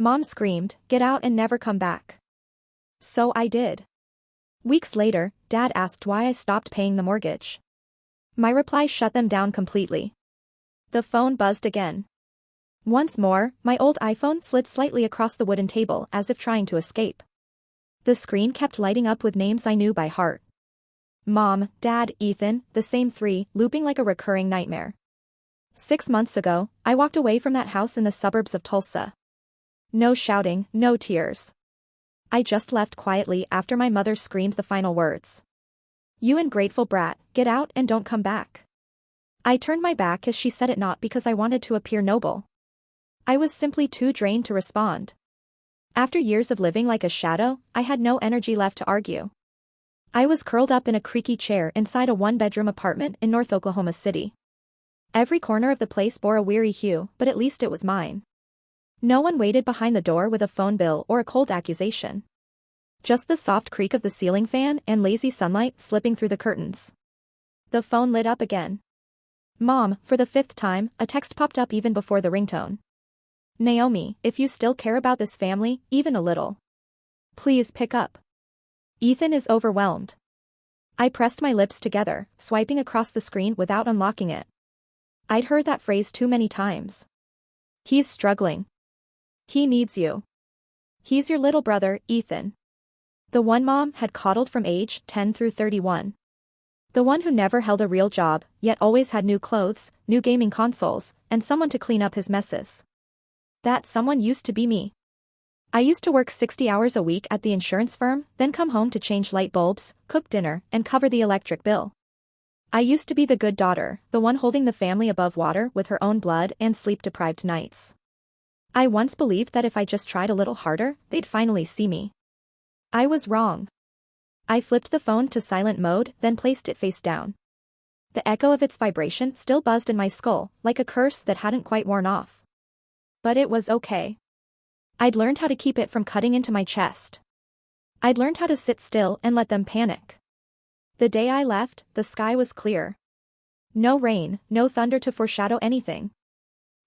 Mom screamed, "Get out and never come back." So I did. Weeks later, Dad asked why I stopped paying the mortgage. My reply shut them down completely. The phone buzzed again. Once more, my old iPhone slid slightly across the wooden table as if trying to escape. The screen kept lighting up with names I knew by heart. Mom, Dad, Ethan, the same three, looping like a recurring nightmare. 6 months ago, I walked away from that house in the suburbs of Tulsa. No shouting, no tears. I just left quietly after my mother screamed the final words. "You ungrateful brat, get out and don't come back." I turned my back as she said it, not because I wanted to appear noble. I was simply too drained to respond. After years of living like a shadow, I had no energy left to argue. I was curled up in a creaky chair inside a one-bedroom apartment in North Oklahoma City. Every corner of the place bore a weary hue, but at least it was mine. No one waited behind the door with a phone bill or a cold accusation. Just the soft creak of the ceiling fan and lazy sunlight slipping through the curtains. The phone lit up again. Mom, for the 5th time, a text popped up even before the ringtone. "Naomi, if you still care about this family, even a little, please pick up. Ethan is overwhelmed." I pressed my lips together, swiping across the screen without unlocking it. I'd heard that phrase too many times. He's struggling. He needs you. He's your little brother, Ethan. The one Mom had coddled from age 10 through 31. The one who never held a real job, yet always had new clothes, new gaming consoles, and someone to clean up his messes. That someone used to be me. I used to work 60 hours a week at the insurance firm, then come home to change light bulbs, cook dinner, and cover the electric bill. I used to be the good daughter, the one holding the family above water with her own blood and sleep-deprived nights. I once believed that if I just tried a little harder, they'd finally see me. I was wrong. I flipped the phone to silent mode, then placed it face down. The echo of its vibration still buzzed in my skull, like a curse that hadn't quite worn off. But it was okay. I'd learned how to keep it from cutting into my chest. I'd learned how to sit still and let them panic. The day I left, the sky was clear. No rain, no thunder to foreshadow anything.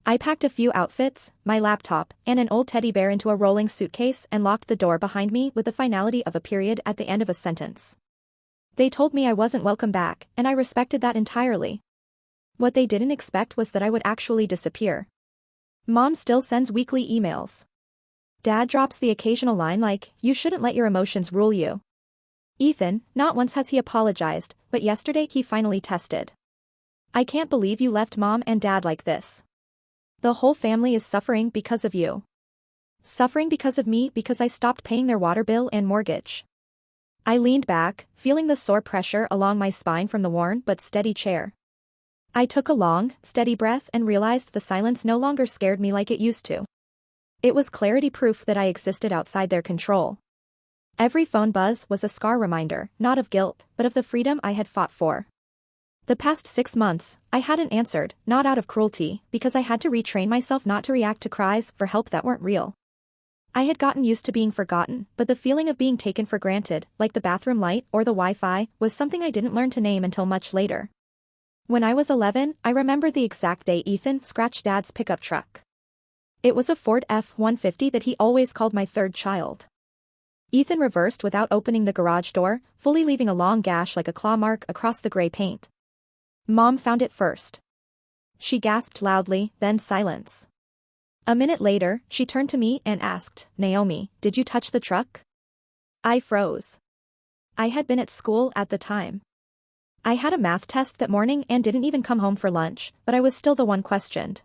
I packed a few outfits, my laptop, and an old teddy bear into a rolling suitcase and locked the door behind me with the finality of a period at the end of a sentence. They told me I wasn't welcome back, and I respected that entirely. What they didn't expect was that I would actually disappear. Mom still sends weekly emails. Dad drops the occasional line like, "You shouldn't let your emotions rule you." Ethan, not once has he apologized, but yesterday he finally tested. "I can't believe you left Mom and Dad like this. The whole family is suffering because of you. Suffering because of me because I stopped paying their water bill and mortgage." I leaned back, feeling the sore pressure along my spine from the worn but steady chair. I took a long, steady breath and realized the silence no longer scared me like it used to. It was clarity proof that I existed outside their control. Every phone buzz was a scar reminder, not of guilt, but of the freedom I had fought for. The past 6 months, I hadn't answered, not out of cruelty, because I had to retrain myself not to react to cries for help that weren't real. I had gotten used to being forgotten, but the feeling of being taken for granted, like the bathroom light or the Wi-Fi, was something I didn't learn to name until much later. When I was 11, I remember the exact day Ethan scratched Dad's pickup truck. It was a Ford F-150 that he always called my third child. Ethan reversed without opening the garage door, fully leaving a long gash like a claw mark across the gray paint. Mom found it first. She gasped loudly, then silence. A minute later, she turned to me and asked, "Naomi, did you touch the truck?" I froze. I had been at school at the time. I had a math test that morning and didn't even come home for lunch, but I was still the one questioned.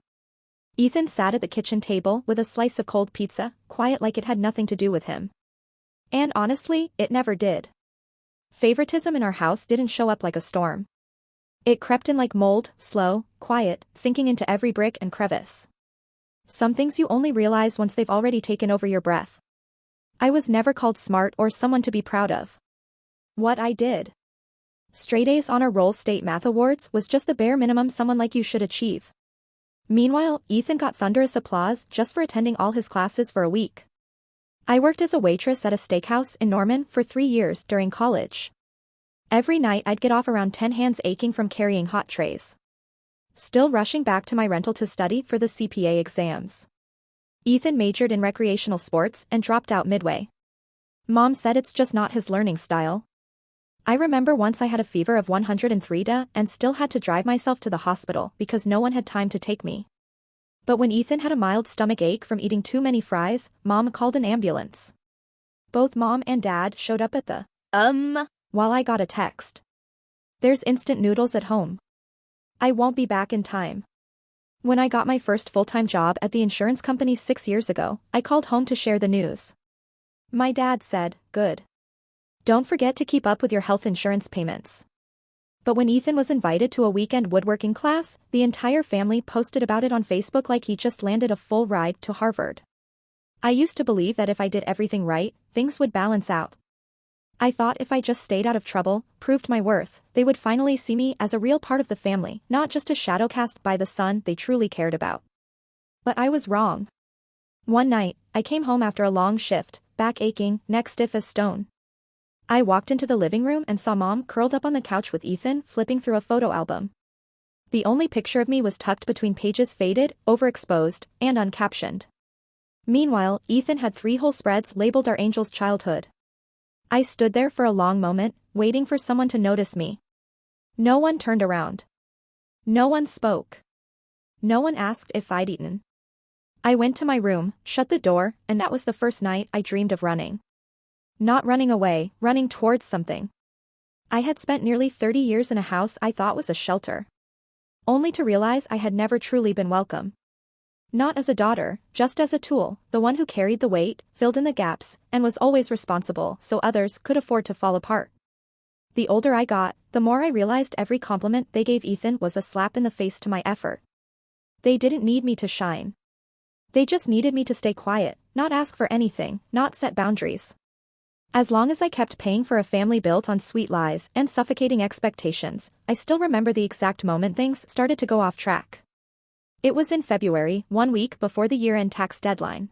Ethan sat at the kitchen table with a slice of cold pizza, quiet like it had nothing to do with him. And honestly, it never did. Favoritism in our house didn't show up like a storm. It crept in like mold, slow, quiet, sinking into every brick and crevice. Some things you only realize once they've already taken over your breath. I was never called smart or someone to be proud of. What I did. Straight A's on our Roll State Math Awards was just the bare minimum someone like you should achieve. Meanwhile, Ethan got thunderous applause just for attending all his classes for a week. I worked as a waitress at a steakhouse in Norman for 3 years during college. Every night I'd get off around 10 hands aching from carrying hot trays. Still rushing back to my rental to study for the CPA exams. Ethan majored in recreational sports and dropped out midway. Mom said it's just not his learning style. I remember once I had a fever of 103 and still had to drive myself to the hospital because no one had time to take me. But when Ethan had a mild stomach ache from eating too many fries, Mom called an ambulance. Both Mom and Dad showed up at the while I got a text. There's instant noodles at home. I won't be back in time. When I got my first full-time job at the insurance company 6 years ago, I called home to share the news. My dad said, "Good. Don't forget to keep up with your health insurance payments." But when Ethan was invited to a weekend woodworking class, the entire family posted about it on Facebook like he just landed a full ride to Harvard. I used to believe that if I did everything right, things would balance out. I thought if I just stayed out of trouble, proved my worth, they would finally see me as a real part of the family, not just a shadow cast by the son they truly cared about. But I was wrong. One night, I came home after a long shift, back aching, neck stiff as stone. I walked into the living room and saw Mom curled up on the couch with Ethan flipping through a photo album. The only picture of me was tucked between pages faded, overexposed, and uncaptioned. Meanwhile, Ethan had 3 whole spreads labeled our angel's childhood. I stood there for a long moment, waiting for someone to notice me. No one turned around. No one spoke. No one asked if I'd eaten. I went to my room, shut the door, and that was the first night I dreamed of running. Not running away, running towards something. I had spent nearly 30 years in a house I thought was a shelter. Only to realize I had never truly been welcome. Not as a daughter, just as a tool, the one who carried the weight, filled in the gaps, and was always responsible so others could afford to fall apart. The older I got, the more I realized every compliment they gave Ethan was a slap in the face to my effort. They didn't need me to shine. They just needed me to stay quiet, not ask for anything, not set boundaries. As long as I kept paying for a family built on sweet lies and suffocating expectations, I still remember the exact moment things started to go off track. It was in February, 1 week before the year-end tax deadline.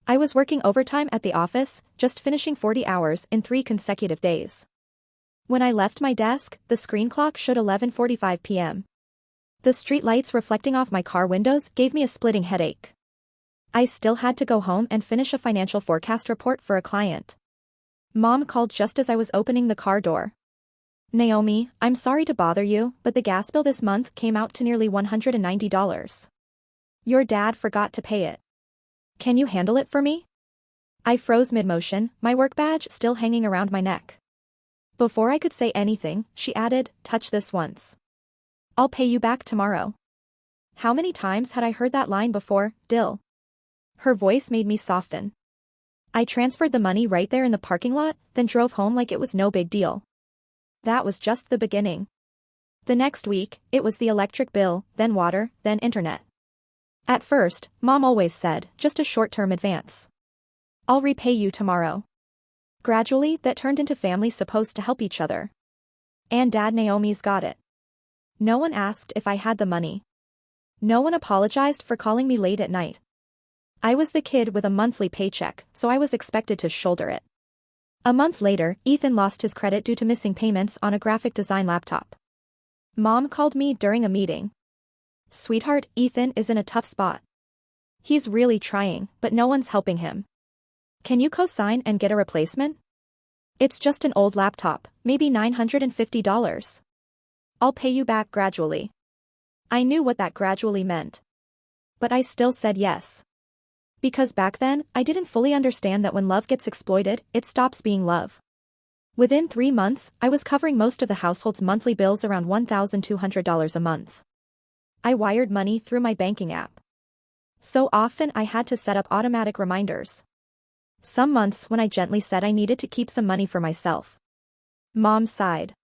I was working overtime at the office, just finishing 40 hours in 3 consecutive days. When I left my desk, the screen clock showed 11:45 p.m. The street lights reflecting off my car windows gave me a splitting headache. I still had to go home and finish a financial forecast report for a client. Mom called just as I was opening the car door. "Naomi, I'm sorry to bother you, but the gas bill this month came out to nearly $190. Your dad forgot to pay it. Can you handle it for me?" I froze mid-motion, my work badge still hanging around my neck. Before I could say anything, she added, "Touch this once. I'll pay you back tomorrow." How many times had I heard that line before, Dill? Her voice made me soften. I transferred the money right there in the parking lot, then drove home like it was no big deal. That was just the beginning. The next week, it was the electric bill, then water, then internet. At first, Mom always said, just a short-term advance. "I'll repay you tomorrow." Gradually, that turned into families supposed to help each other. And Dad Naomi's got it. No one asked if I had the money. No one apologized for calling me late at night. I was the kid with a monthly paycheck, so I was expected to shoulder it. A month later, Ethan lost his credit due to missing payments on a graphic design laptop. Mom called me during a meeting. "Sweetheart, Ethan is in a tough spot. He's really trying, but no one's helping him. Can you co-sign and get a replacement? It's just an old laptop, maybe $950. I'll pay you back gradually." I knew what that gradually meant. But I still said yes. Because back then, I didn't fully understand that when love gets exploited, it stops being love. Within 3 months, I was covering most of the household's monthly bills around $1,200 a month. I wired money through my banking app. So often I had to set up automatic reminders. Some months when I gently said I needed to keep some money for myself. Mom sighed.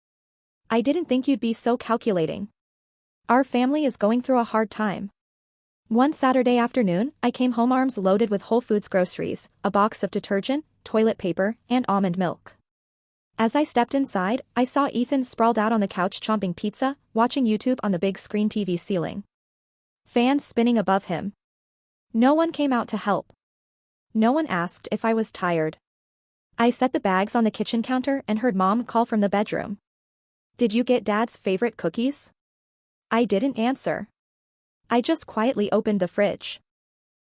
"I didn't think you'd be so calculating. Our family is going through a hard time." One Saturday afternoon, I came home arms loaded with Whole Foods groceries, a box of detergent, toilet paper, and almond milk. As I stepped inside, I saw Ethan sprawled out on the couch chomping pizza, watching YouTube on the big screen TV ceiling. Fans spinning above him. No one came out to help. No one asked if I was tired. I set the bags on the kitchen counter and heard Mom call from the bedroom. "Did you get Dad's favorite cookies?" I didn't answer. I just quietly opened the fridge.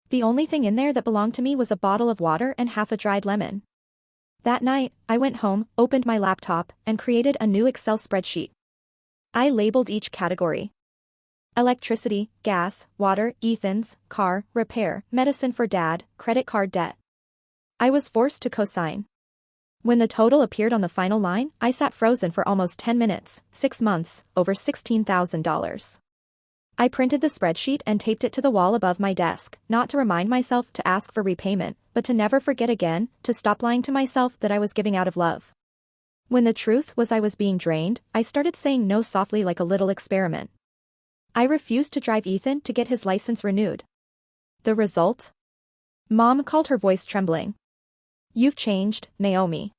The only thing in there that belonged to me was a bottle of water and half a dried lemon. That night, I went home, opened my laptop, and created a new Excel spreadsheet. I labeled each category. Electricity, gas, water, Ethan's, car, repair, medicine for dad, credit card debt. I was forced to co-sign. When the total appeared on the final line, I sat frozen for almost 10 minutes, 6 months, over $16,000. I printed the spreadsheet and taped it to the wall above my desk, not to remind myself to ask for repayment, but to never forget again, to stop lying to myself that I was giving out of love. When the truth was I was being drained, I started saying no softly like a little experiment. I refused to drive Ethan to get his license renewed. The result? Mom called, her voice trembling. You've changed, Naomi.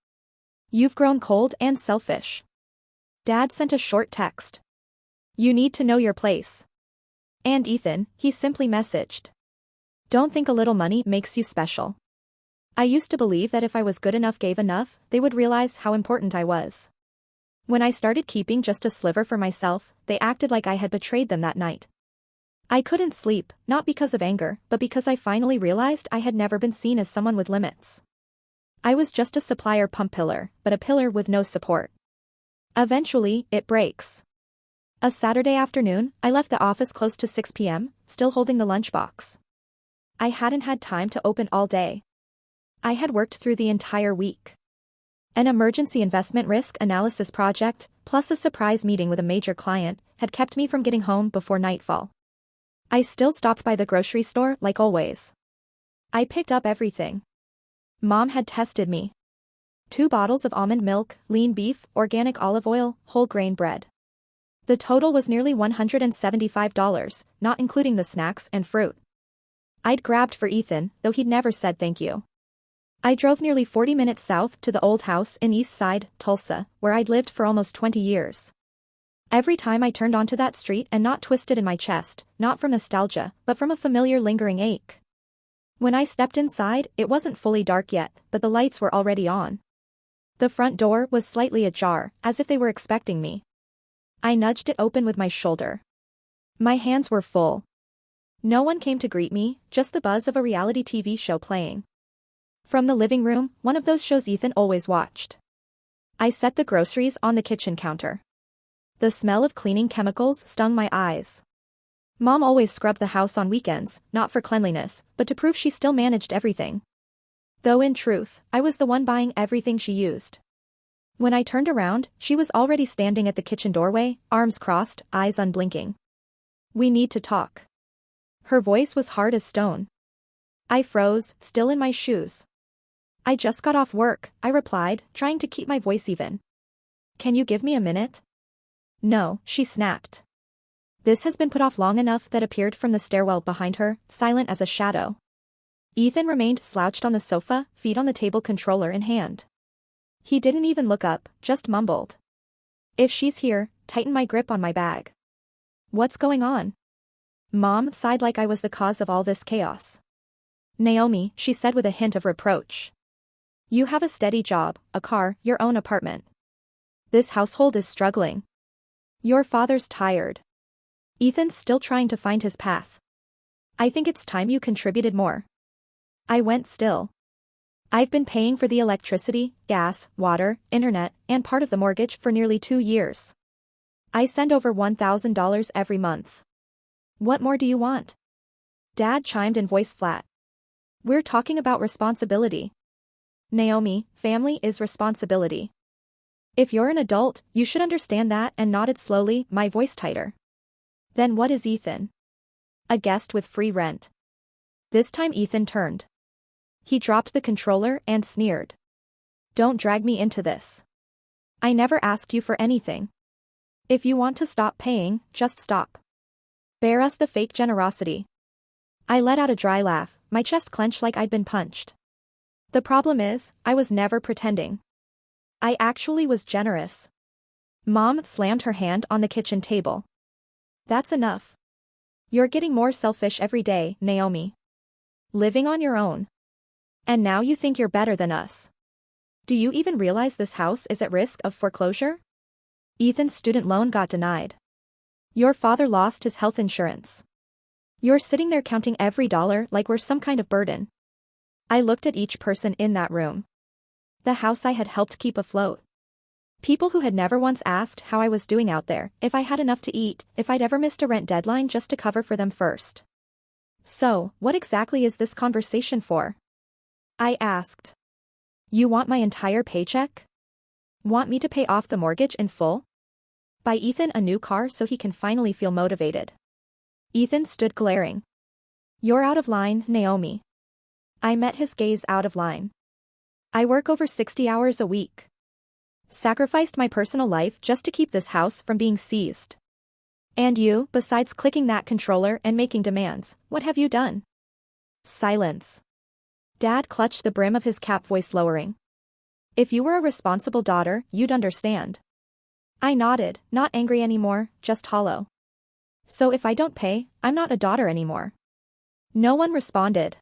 You've grown cold and selfish. Dad sent a short text. You need to know your place. And Ethan, he simply messaged. Don't think a little money makes you special. I used to believe that if I was good enough, gave enough, they would realize how important I was. When I started keeping just a sliver for myself, they acted like I had betrayed them that night. I couldn't sleep, not because of anger, but because I finally realized I had never been seen as someone with limits. I was just a supplier pump pillar, but a pillar with no support. Eventually, it breaks. A Saturday afternoon, I left the office close to 6 p.m., still holding the lunchbox. I hadn't had time to open all day. I had worked through the entire week. An emergency investment risk analysis project, plus a surprise meeting with a major client, had kept me from getting home before nightfall. I still stopped by the grocery store like always. I picked up everything. Mom had tested me. 2 bottles of almond milk, lean beef, organic olive oil, whole grain bread. The total was nearly $175, not including the snacks and fruit. I'd grabbed for Ethan, though he'd never said thank you. I drove nearly 40 minutes south to the old house in East Side, Tulsa, where I'd lived for almost 20 years. Every time I turned onto that street, a knot twisted in my chest, not from nostalgia, but from a familiar lingering ache. When I stepped inside, it wasn't fully dark yet, but the lights were already on. The front door was slightly ajar, as if they were expecting me. I nudged it open with my shoulder. My hands were full. No one came to greet me, just the buzz of a reality TV show playing. From the living room, one of those shows Ethan always watched. I set the groceries on the kitchen counter. The smell of cleaning chemicals stung my eyes. Mom always scrubbed the house on weekends, not for cleanliness, but to prove she still managed everything. Though in truth, I was the one buying everything she used. When I turned around, she was already standing at the kitchen doorway, arms crossed, eyes unblinking. We need to talk. Her voice was hard as stone. I froze, still in my shoes. I just got off work, I replied, trying to keep my voice even. Can you give me a minute? No, she snapped. This has been put off long enough, that appeared from the stairwell behind her, silent as a shadow. Ethan remained slouched on the sofa, feet on the table, controller in hand. He didn't even look up, just mumbled. If she's here, tighten my grip on my bag. What's going on? Mom sighed like I was the cause of all this chaos. Naomi, she said with a hint of reproach. You have a steady job, a car, your own apartment. This household is struggling. Your father's tired. Ethan's still trying to find his path. I think it's time you contributed more. I went still. I've been paying for the electricity, gas, water, internet, and part of the mortgage for nearly 2 years. I send over $1,000 every month. What more do you want? Dad chimed in, voice flat. We're talking about responsibility. Naomi, family is responsibility. If you're an adult, you should understand that, and nodded slowly, my voice tighter. Then what is Ethan? A guest with free rent. This time Ethan turned. He dropped the controller and sneered. Don't drag me into this. I never asked you for anything. If you want to stop paying, just stop. Bear us the fake generosity. I let out a dry laugh, my chest clenched like I'd been punched. The problem is, I was never pretending. I actually was generous. Mom slammed her hand on the kitchen table. That's enough. You're getting more selfish every day, Naomi. Living on your own. And now you think you're better than us. Do you even realize this house is at risk of foreclosure? Ethan's student loan got denied. Your father lost his health insurance. You're sitting there counting every dollar like we're some kind of burden. I looked at each person in that room. The house I had helped keep afloat. People who had never once asked how I was doing out there, if I had enough to eat, if I'd ever missed a rent deadline just to cover for them first. So, what exactly is this conversation for? I asked. You want my entire paycheck? Want me to pay off the mortgage in full? Buy Ethan a new car so he can finally feel motivated. Ethan stood glaring. You're out of line, Naomi. I met his gaze out of line. I work over 60 hours a week. Sacrificed my personal life just to keep this house from being seized. And you, besides clicking that controller and making demands, what have you done? Silence. Dad clutched the brim of his cap, voice lowering. If you were a responsible daughter, you'd understand. I nodded, not angry anymore, just hollow. So if I don't pay, I'm not a daughter anymore. No one responded.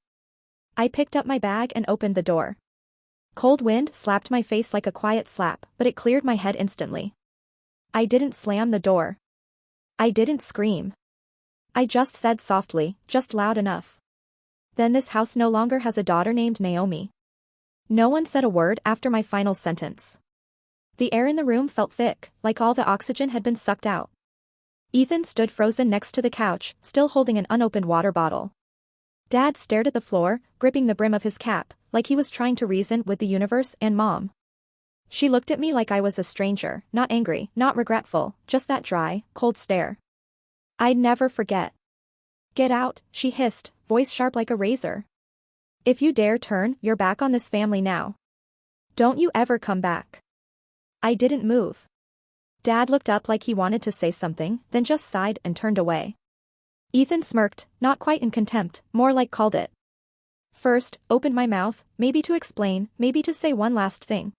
I picked up my bag and opened the door. Cold wind slapped my face like a quiet slap, but it cleared my head instantly. I didn't slam the door. I didn't scream. I just said softly, just loud enough. Then this house no longer has a daughter named Naomi. No one said a word after my final sentence. The air in the room felt thick, like all the oxygen had been sucked out. Ethan stood frozen next to the couch, still holding an unopened water bottle. Dad stared at the floor, gripping the brim of his cap, like he was trying to reason with the universe and Mom. She looked at me like I was a stranger, not angry, not regretful, just that dry, cold stare. I'd never forget. Get out, she hissed, voice sharp like a razor. If you dare turn your back on this family now. Don't you ever come back. I didn't move. Dad looked up like he wanted to say something, then just sighed and turned away. Ethan smirked, not quite in contempt, more like called it. First, opened my mouth, maybe to explain, maybe to say one last thing.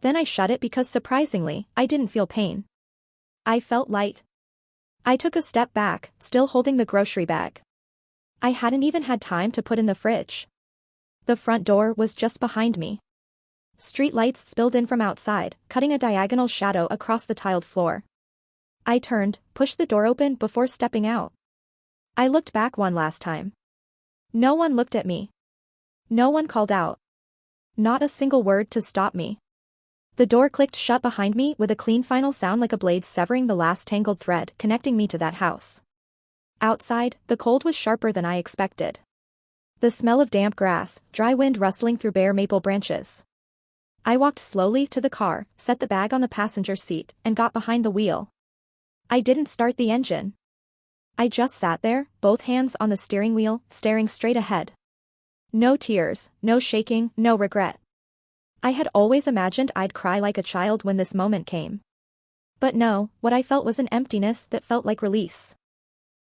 Then I shut it because surprisingly, I didn't feel pain. I felt light. I took a step back, still holding the grocery bag. I hadn't even had time to put in the fridge. The front door was just behind me. Street lights spilled in from outside, cutting a diagonal shadow across the tiled floor. I turned, pushed the door open before stepping out. I looked back one last time. No one looked at me. No one called out. Not a single word to stop me. The door clicked shut behind me with a clean final sound like a blade severing the last tangled thread connecting me to that house. Outside, the cold was sharper than I expected. The smell of damp grass, dry wind rustling through bare maple branches. I walked slowly to the car, set the bag on the passenger seat, and got behind the wheel. I didn't start the engine. I just sat there, both hands on the steering wheel, staring straight ahead. No tears, no shaking, no regret. I had always imagined I'd cry like a child when this moment came. But no, what I felt was an emptiness that felt like release.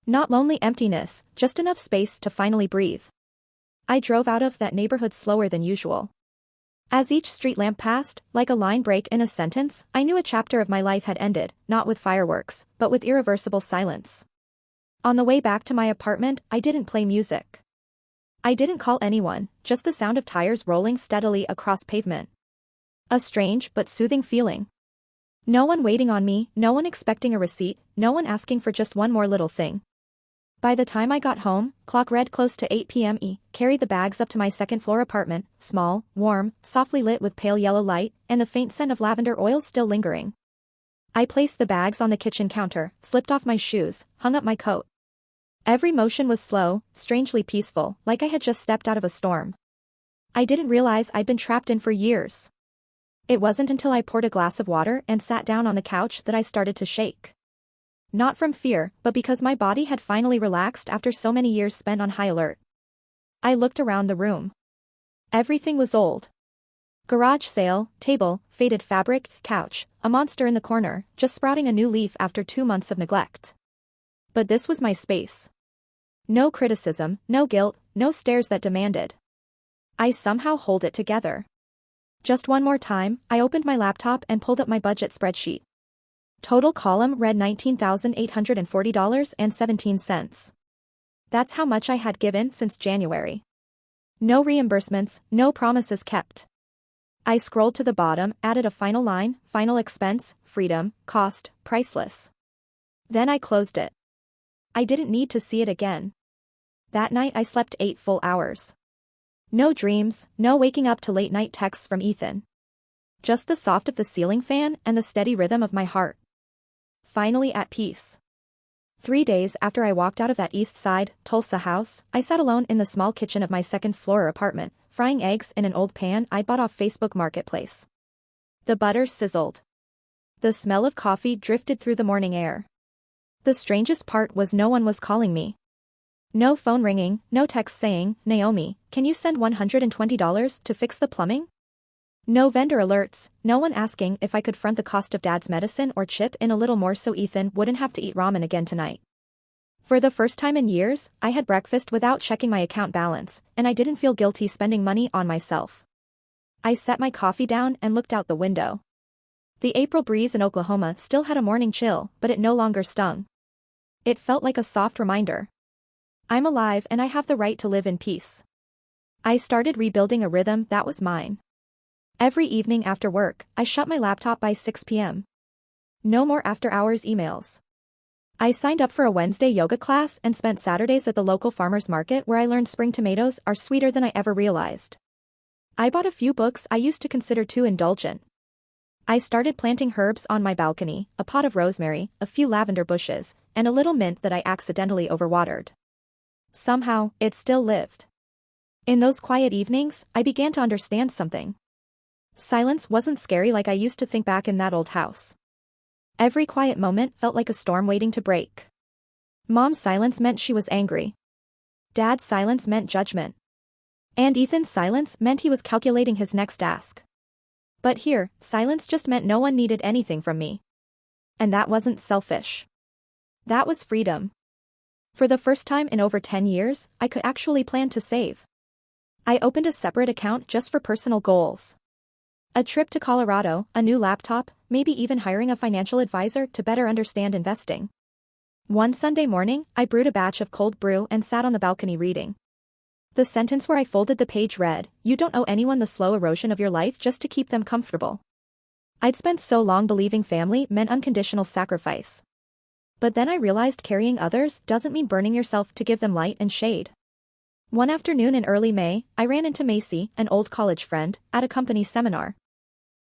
Not lonely emptiness, just enough space to finally breathe. I drove out of that neighborhood slower than usual. As each street lamp passed, like a line break in a sentence, I knew a chapter of my life had ended, not with fireworks, but with irreversible silence. On the way back to my apartment, I didn't play music. I didn't call anyone, just the sound of tires rolling steadily across pavement. A strange but soothing feeling. No one waiting on me, no one expecting a receipt, no one asking for just one more little thing. By the time I got home, clock read close to 8 p.m. Carried the bags up to my second-floor apartment, small, warm, softly lit with pale yellow light, and the faint scent of lavender oil still lingering. I placed the bags on the kitchen counter, slipped off my shoes, hung up my coat. Every motion was slow, strangely peaceful, like I had just stepped out of a storm. I didn't realize I'd been trapped in for years. It wasn't until I poured a glass of water and sat down on the couch that I started to shake. Not from fear, but because my body had finally relaxed after so many years spent on high alert. I looked around the room. Everything was old. Garage sale, table, faded fabric, couch, a monster in the corner, just sprouting a new leaf after 2 months of neglect. But this was my space. No criticism, no guilt, no stares that demanded. I somehow hold it together. Just one more time, I opened my laptop and pulled up my budget spreadsheet. Total column read $19,840.17. That's how much I had given since January. No reimbursements, no promises kept. I scrolled to the bottom, added a final line, final expense, freedom, cost, priceless. Then I closed it. I didn't need to see it again. That night I slept 8 full hours. No dreams, no waking up to late night texts from Ethan. Just the soft of the ceiling fan and the steady rhythm of my heart. Finally at peace. 3 days after I walked out of that East Side, Tulsa house, I sat alone in the small kitchen of my second-floor apartment, frying eggs in an old pan I'd bought off Facebook Marketplace. The butter sizzled. The smell of coffee drifted through the morning air. The strangest part was no one was calling me. No phone ringing, no text saying, "Naomi, can you send $120 to fix the plumbing?" No vendor alerts, no one asking if I could front the cost of Dad's medicine or chip in a little more so Ethan wouldn't have to eat ramen again tonight. For the first time in years, I had breakfast without checking my account balance, and I didn't feel guilty spending money on myself. I set my coffee down and looked out the window. The April breeze in Oklahoma still had a morning chill, but it no longer stung. It felt like a soft reminder. I'm alive and I have the right to live in peace. I started rebuilding a rhythm that was mine. Every evening after work, I shut my laptop by 6 p.m. No more after-hours emails. I signed up for a Wednesday yoga class and spent Saturdays at the local farmer's market where I learned spring tomatoes are sweeter than I ever realized. I bought a few books I used to consider too indulgent. I started planting herbs on my balcony, a pot of rosemary, a few lavender bushes, and a little mint that I accidentally overwatered. Somehow, it still lived. In those quiet evenings, I began to understand something. Silence wasn't scary like I used to think back in that old house. Every quiet moment felt like a storm waiting to break. Mom's silence meant she was angry. Dad's silence meant judgment. And Ethan's silence meant he was calculating his next ask. But here, silence just meant no one needed anything from me. And that wasn't selfish. That was freedom. For the first time in over 10 years, I could actually plan to save. I opened a separate account just for personal goals. A trip to Colorado, a new laptop, maybe even hiring a financial advisor to better understand investing. One Sunday morning, I brewed a batch of cold brew and sat on the balcony reading. The sentence where I folded the page read, "You don't owe anyone the slow erosion of your life just to keep them comfortable." I'd spent so long believing family meant unconditional sacrifice. But then I realized carrying others doesn't mean burning yourself to give them light and shade. One afternoon in early May, I ran into Macy, an old college friend, at a company seminar.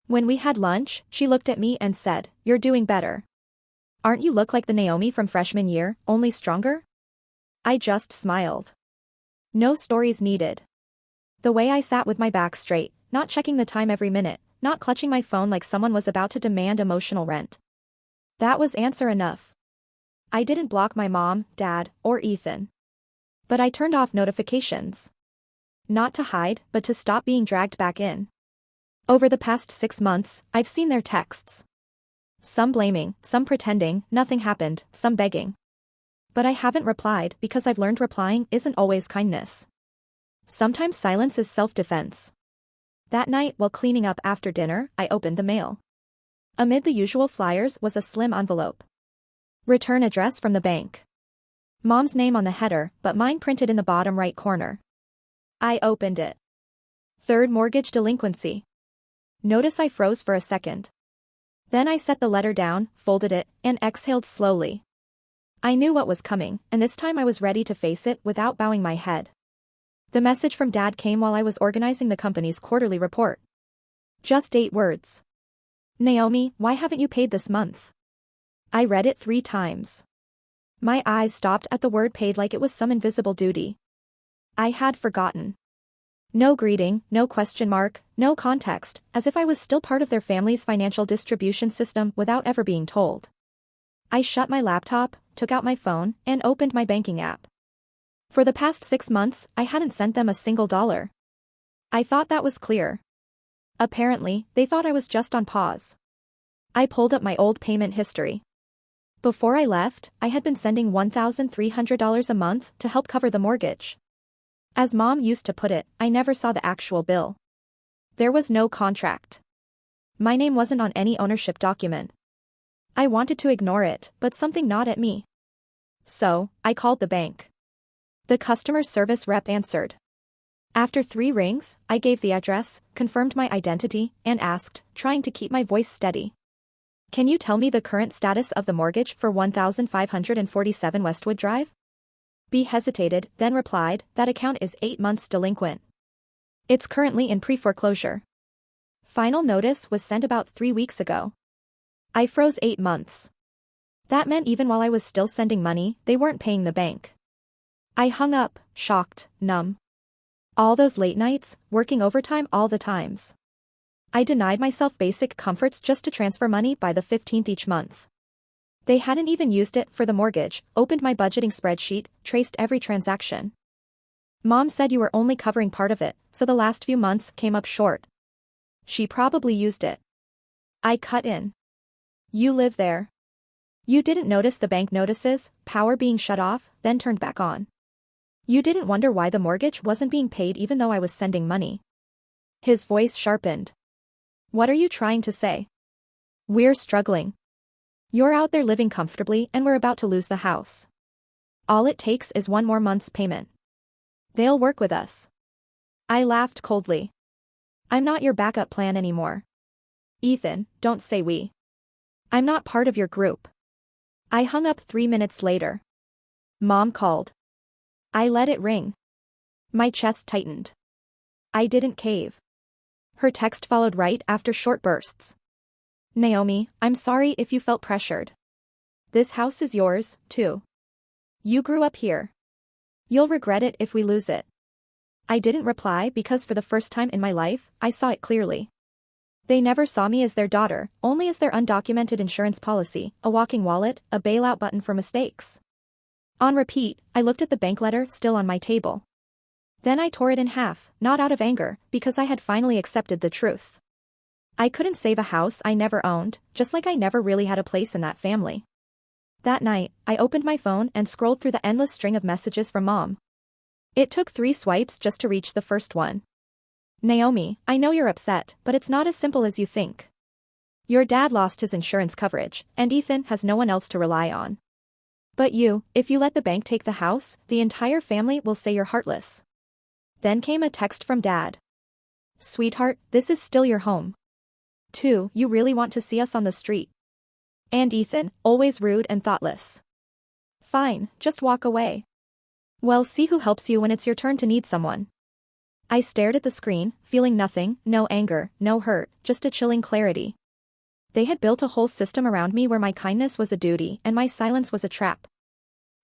When we had lunch, she looked at me and said, "You're doing better. Aren't you look like the Naomi from freshman year, only stronger?" I just smiled. No stories needed. The way I sat with my back straight, not checking the time every minute, not clutching my phone like someone was about to demand emotional rent. That was answer enough. I didn't block my mom, dad, or Ethan. But I turned off notifications. Not to hide, but to stop being dragged back in. Over the past 6 months, I've seen their texts. Some blaming, some pretending nothing happened, some begging. But I haven't replied because I've learned replying isn't always kindness. Sometimes silence is self-defense. That night while cleaning up after dinner, I opened the mail. Amid the usual flyers was a slim envelope. Return address from the bank. Mom's name on the header, but mine printed in the bottom right corner. I opened it. Third mortgage delinquency. Notice I froze for a second. Then I set the letter down, folded it, and exhaled slowly. I knew what was coming, and this time I was ready to face it without bowing my head. The message from Dad came while I was organizing the company's quarterly report. Just 8 words. "Naomi, why haven't you paid this month?" I read it 3 times. My eyes stopped at the word paid like it was some invisible duty. I had forgotten. No greeting, no question mark, no context, as if I was still part of their family's financial distribution system without ever being told. I shut my laptop, took out my phone, and opened my banking app. For the past 6 months, I hadn't sent them a single dollar. I thought that was clear. Apparently, they thought I was just on pause. I pulled up my old payment history. Before I left, I had been sending $1,300 a month to help cover the mortgage. As Mom used to put it, I never saw the actual bill. There was no contract. My name wasn't on any ownership document. I wanted to ignore it, but something gnawed at me. So, I called the bank. The customer service rep answered. After 3 rings, I gave the address, confirmed my identity, and asked, trying to keep my voice steady. "Can you tell me the current status of the mortgage for 1547 Westwood Drive?" B hesitated, then replied, that account is 8 months delinquent. It's currently in pre-foreclosure. Final notice was sent about 3 weeks ago. I froze 8 months. That meant even while I was still sending money, they weren't paying the bank. I hung up, shocked, numb. All those late nights, working overtime all the times. I denied myself basic comforts just to transfer money by the 15th each month. They hadn't even used it for the mortgage, opened my budgeting spreadsheet, traced every transaction. Mom said you were only covering part of it, so the last few months came up short. She probably used it. I cut in. You live there. You didn't notice the bank notices, power being shut off, then turned back on. You didn't wonder why the mortgage wasn't being paid even though I was sending money. His voice sharpened. What are you trying to say? We're struggling. You're out there living comfortably and we're about to lose the house. All it takes is 1 more month's payment. They'll work with us. I laughed coldly. I'm not your backup plan anymore. Ethan, don't say we. I'm not part of your group. I hung up 3 minutes later. Mom called. I let it ring. My chest tightened. I didn't cave. Her text followed right after short bursts. Naomi, I'm sorry if you felt pressured. This house is yours, too. You grew up here. You'll regret it if we lose it. I didn't reply because for the first time in my life, I saw it clearly. They never saw me as their daughter, only as their undocumented insurance policy, a walking wallet, a bailout button for mistakes. On repeat, I looked at the bank letter still on my table. Then I tore it in half, not out of anger, because I had finally accepted the truth. I couldn't save a house I never owned, just like I never really had a place in that family. That night, I opened my phone and scrolled through the endless string of messages from Mom. It took 3 swipes just to reach the first one. Naomi, I know you're upset, but it's not as simple as you think. Your dad lost his insurance coverage, and Ethan has no one else to rely on. But if you let the bank take the house, the entire family will say you're heartless. Then came a text from Dad. Sweetheart, this is still your home. 2, you really want to see us on the street. And Ethan, always rude and thoughtless. Fine, just walk away. Well, see who helps you when it's your turn to need someone. I stared at the screen, feeling nothing, no anger, no hurt, just a chilling clarity. They had built a whole system around me where my kindness was a duty and my silence was a trap.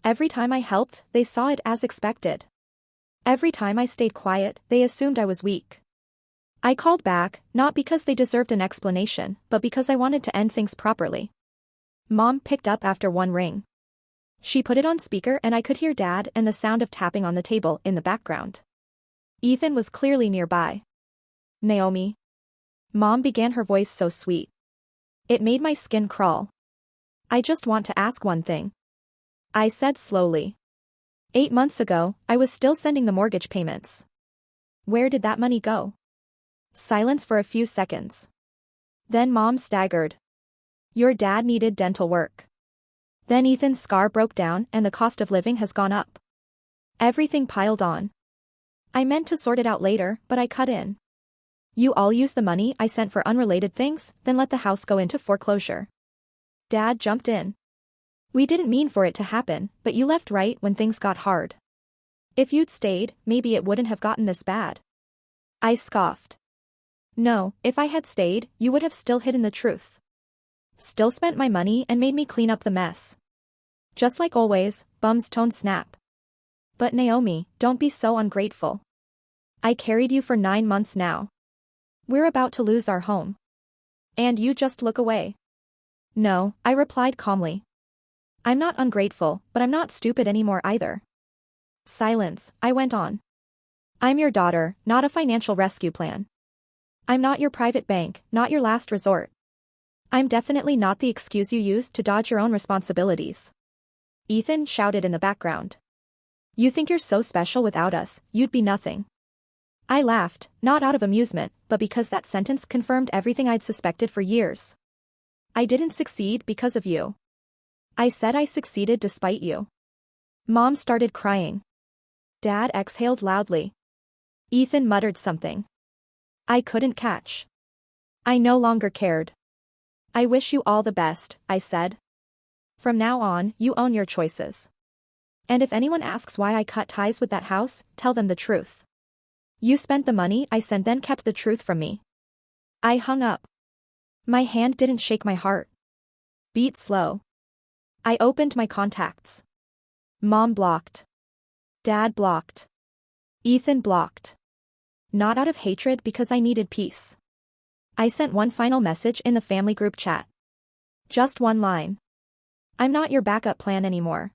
Every time I helped, they saw it as expected. Every time I stayed quiet, they assumed I was weak. I called back, not because they deserved an explanation, but because I wanted to end things properly. Mom picked up after 1 ring. She put it on speaker and I could hear Dad and the sound of tapping on the table in the background. Ethan was clearly nearby. Naomi. Mom began, her voice so sweet. It made my skin crawl. I just want to ask one thing. I said slowly. 8 months ago, I was still sending the mortgage payments. Where did that money go? Silence for a few seconds. Then Mom staggered. Your dad needed dental work. Then Ethan's scar broke down and the cost of living has gone up. Everything piled on. I meant to sort it out later, but I cut in. You all used the money I sent for unrelated things, then let the house go into foreclosure. Dad jumped in. We didn't mean for it to happen, but you left right when things got hard. If you'd stayed, maybe it wouldn't have gotten this bad. I scoffed. No, if I had stayed, you would have still hidden the truth. Still spent my money and made me clean up the mess. Just like always, Bum's tone snapped. But Naomi, don't be so ungrateful. I carried you for 9 months now. We're about to lose our home. And you just look away. No, I replied calmly. I'm not ungrateful, but I'm not stupid anymore either. Silence, I went on. I'm your daughter, not a financial rescue plan. I'm not your private bank, not your last resort. I'm definitely not the excuse you use to dodge your own responsibilities. Ethan shouted in the background. You think you're so special without us, you'd be nothing. I laughed, not out of amusement, but because that sentence confirmed everything I'd suspected for years. I didn't succeed because of you. I said I succeeded despite you. Mom started crying. Dad exhaled loudly. Ethan muttered something. I couldn't catch. I no longer cared. I wish you all the best, I said. From now on, you own your choices. And if anyone asks why I cut ties with that house, tell them the truth. You spent the money I sent, then kept the truth from me. I hung up. My hand didn't shake, my heart beat slow. I opened my contacts. Mom blocked. Dad blocked. Ethan blocked. Not out of hatred, because I needed peace. I sent one final message in the family group chat. Just one line. I'm not your backup plan anymore.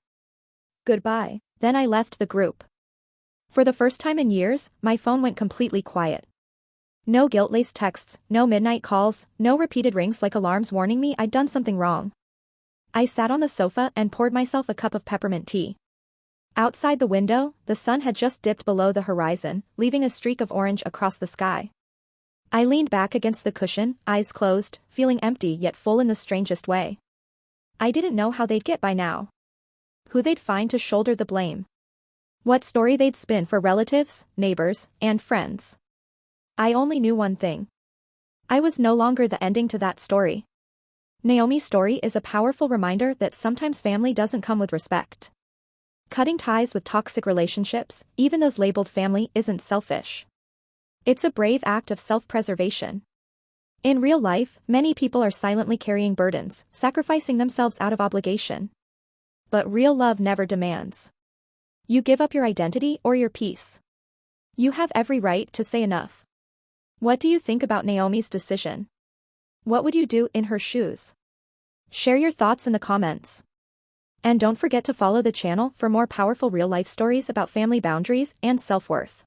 Goodbye. Then I left the group. For the first time in years, my phone went completely quiet. No guilt-laced texts, no midnight calls, no repeated rings like alarms warning me I'd done something wrong. I sat on the sofa and poured myself a cup of peppermint tea. Outside the window, the sun had just dipped below the horizon, leaving a streak of orange across the sky. I leaned back against the cushion, eyes closed, feeling empty yet full in the strangest way. I didn't know how they'd get by now. Who they'd find to shoulder the blame. What story they'd spin for relatives, neighbors, and friends. I only knew one thing. I was no longer the ending to that story. Naomi's story is a powerful reminder that sometimes family doesn't come with respect. Cutting ties with toxic relationships, even those labeled family, isn't selfish. It's a brave act of self-preservation. In real life, many people are silently carrying burdens, sacrificing themselves out of obligation. But real love never demands. You give up your identity or your peace. You have every right to say enough. What do you think about Naomi's decision? What would you do in her shoes? Share your thoughts in the comments. And don't forget to follow the channel for more powerful real-life stories about family boundaries and self-worth.